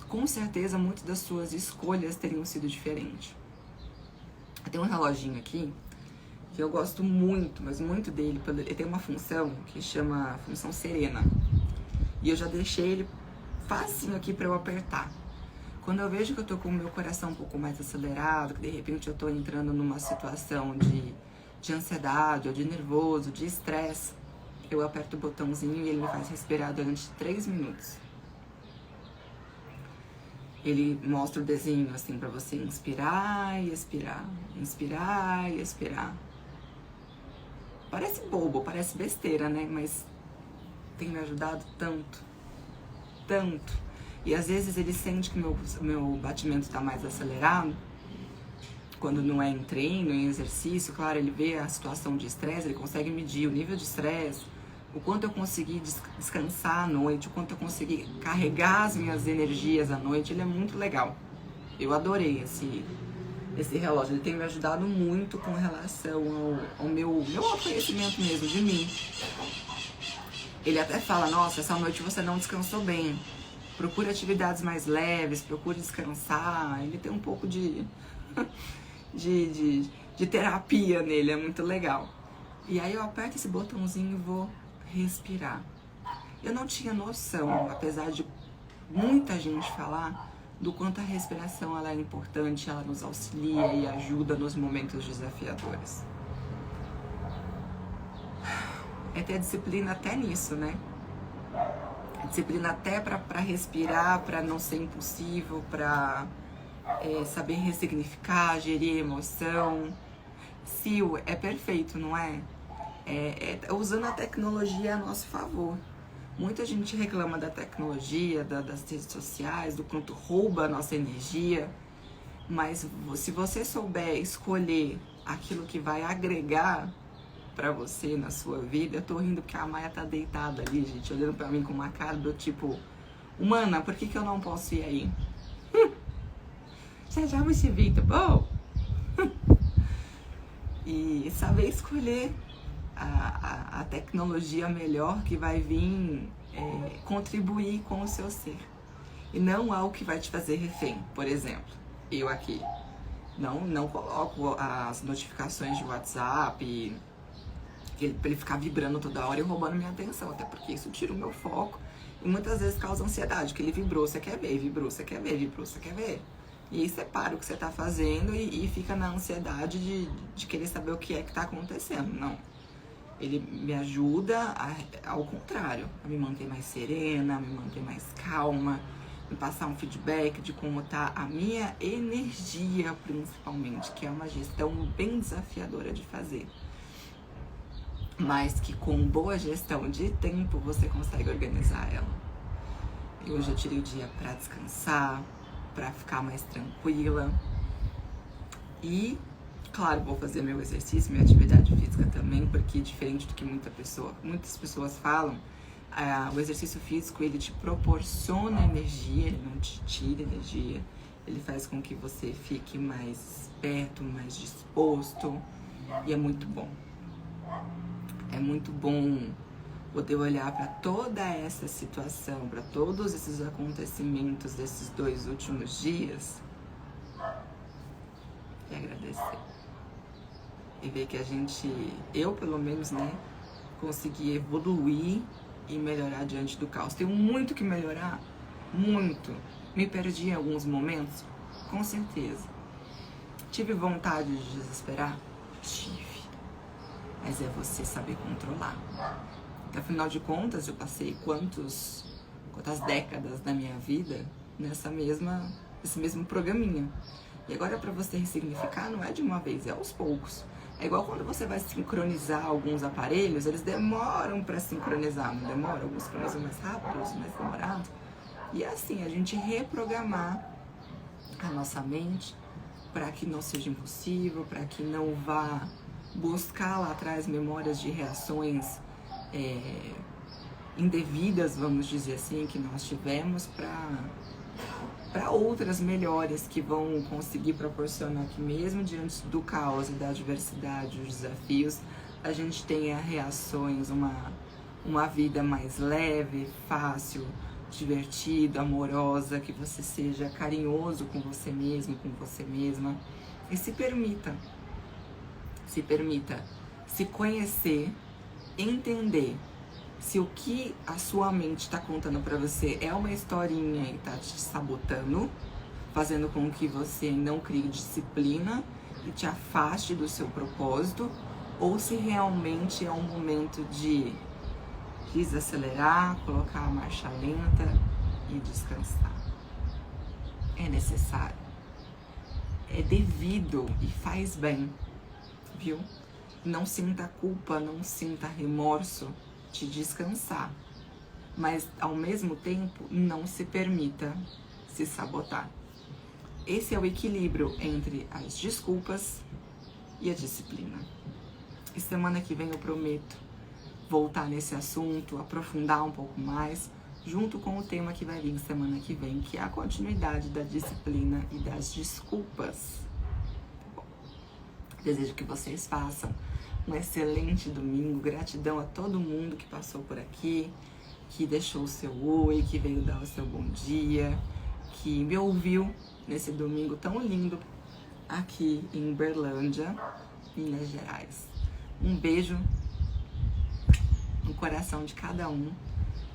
com certeza muitas das suas escolhas teriam sido diferentes. Tem um reloginho aqui que eu gosto muito, mas muito dele. Ele tem uma função que chama função serena. E eu já deixei ele facinho aqui para eu apertar. Quando eu vejo que eu tô com o meu coração um pouco mais acelerado, que de repente eu tô entrando numa situação de ansiedade, ou de nervoso, de estresse, eu aperto o botãozinho e ele me faz respirar durante 3 minutos. Ele mostra o desenho assim pra você inspirar e expirar, inspirar e expirar. Parece bobo, parece besteira, né? Mas tem me ajudado tanto, tanto. E às vezes ele sente que meu batimento tá mais acelerado, quando não é em treino, em exercício. Claro, ele vê a situação de estresse, ele consegue medir o nível de estresse, o quanto eu consegui descansar à noite, o quanto eu consegui carregar as minhas energias à noite. Ele é muito legal. Eu adorei esse relógio. Ele tem me ajudado muito com relação ao meu autoconhecimento mesmo, de mim. Ele até fala, nossa, essa noite você não descansou bem. Procure atividades mais leves, procure descansar. Ele tem um pouco de terapia nele, é muito legal. E aí eu aperto esse botãozinho e vou respirar. Eu não tinha noção, apesar de muita gente falar, do quanto a respiração ela é importante, ela nos auxilia e ajuda nos momentos desafiadores. É ter disciplina até nisso, né? Disciplina até para respirar, para não ser impulsivo, para saber ressignificar, gerir emoção. Sil, é perfeito, não é? Usando a tecnologia a nosso favor. Muita gente reclama da tecnologia, das redes sociais, do quanto rouba a nossa energia. Mas se você souber escolher aquilo que vai agregar pra você na sua vida. Eu tô rindo porque a Maia tá deitada ali, gente, olhando pra mim com uma cara do tipo, humana, por que eu não posso ir aí? Já me vi, tá bom? E saber escolher a tecnologia melhor que vai vir contribuir com o seu ser. E não algo que vai te fazer refém. Por exemplo, eu aqui não coloco as notificações de WhatsApp pra ele ficar vibrando toda hora e roubando minha atenção, até porque isso tira o meu foco e muitas vezes causa ansiedade, que ele vibrou, você quer ver, vibrou, você quer ver, vibrou, você quer ver. E aí você para o que você tá fazendo e fica na ansiedade de querer saber o que é que tá acontecendo. Não. Ele me ajuda, ao contrário, a me manter mais serena, a me manter mais calma, me passar um feedback de como tá a minha energia, principalmente, que é uma gestão bem desafiadora de fazer. Mas que com boa gestão de tempo você consegue organizar ela. E hoje eu tirei o dia pra descansar, pra ficar mais tranquila. E, claro, vou fazer meu exercício, minha atividade física também, porque diferente do que muitas pessoas falam, o exercício físico, ele te proporciona energia, ele não te tira energia. Ele faz com que você fique mais esperto, mais disposto, e é muito bom. É muito bom poder olhar para toda essa situação, para todos esses acontecimentos desses 2 últimos dias e agradecer. E ver que eu pelo menos, né, consegui evoluir e melhorar diante do caos. Tenho muito que melhorar, muito. Me perdi em alguns momentos, com certeza. Tive vontade de desesperar? Tive. Mas é você saber controlar. Afinal de contas, eu passei quantas décadas da minha vida nesse mesmo programinha. E agora, para você ressignificar, não é de uma vez, é aos poucos. É igual quando você vai sincronizar alguns aparelhos, eles demoram para sincronizar, não demora? Alguns sincronizam mais rápido, outros mais demorado. E é assim, a gente reprogramar a nossa mente para que não seja impossível, para que não vá buscar lá atrás memórias de reações indevidas, vamos dizer assim, que nós tivemos para outras melhores que vão conseguir proporcionar que mesmo diante do caos e da adversidade, os desafios, a gente tenha reações, uma vida mais leve, fácil, divertida, amorosa, que você seja carinhoso com você mesmo, com você mesma, e se permita se conhecer, entender se o que a sua mente está contando para você é uma historinha e está te sabotando, fazendo com que você não crie disciplina e te afaste do seu propósito, ou se realmente é um momento de desacelerar, colocar a marcha lenta e descansar. É necessário, é devido e faz bem, viu? Não sinta culpa, não sinta remorso de descansar, mas ao mesmo tempo não se permita se sabotar. Esse é o equilíbrio entre as desculpas e a disciplina. E semana que vem eu prometo voltar nesse assunto, aprofundar um pouco mais, junto com o tema que vai vir semana que vem, que é a continuidade da disciplina e das desculpas. Bom, desejo que vocês façam um excelente domingo. Gratidão a todo mundo que passou por aqui, que deixou o seu oi, que veio dar o seu bom dia, que me ouviu nesse domingo tão lindo aqui em Uberlândia, Minas Gerais. Um beijo no coração de cada um.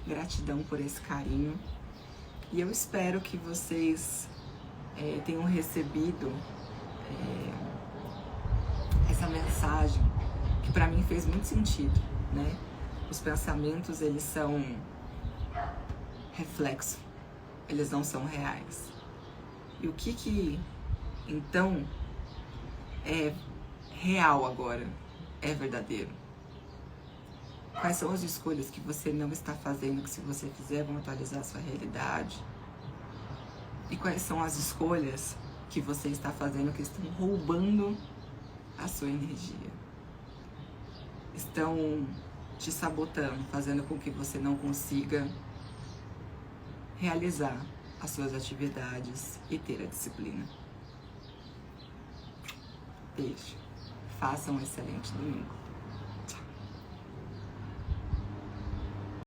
Gratidão por esse carinho. E eu espero que vocês tenham recebido essa mensagem, que para mim fez muito sentido, né? Os pensamentos, eles são reflexo, eles não são reais. E o que então é real agora, é verdadeiro? Quais são as escolhas que você não está fazendo, que se você fizer vão atualizar a sua realidade? E quais são as escolhas que você está fazendo que estão roubando a sua energia? Estão te sabotando, fazendo com que você não consiga realizar as suas atividades e ter a disciplina. Beijo. Faça um excelente domingo.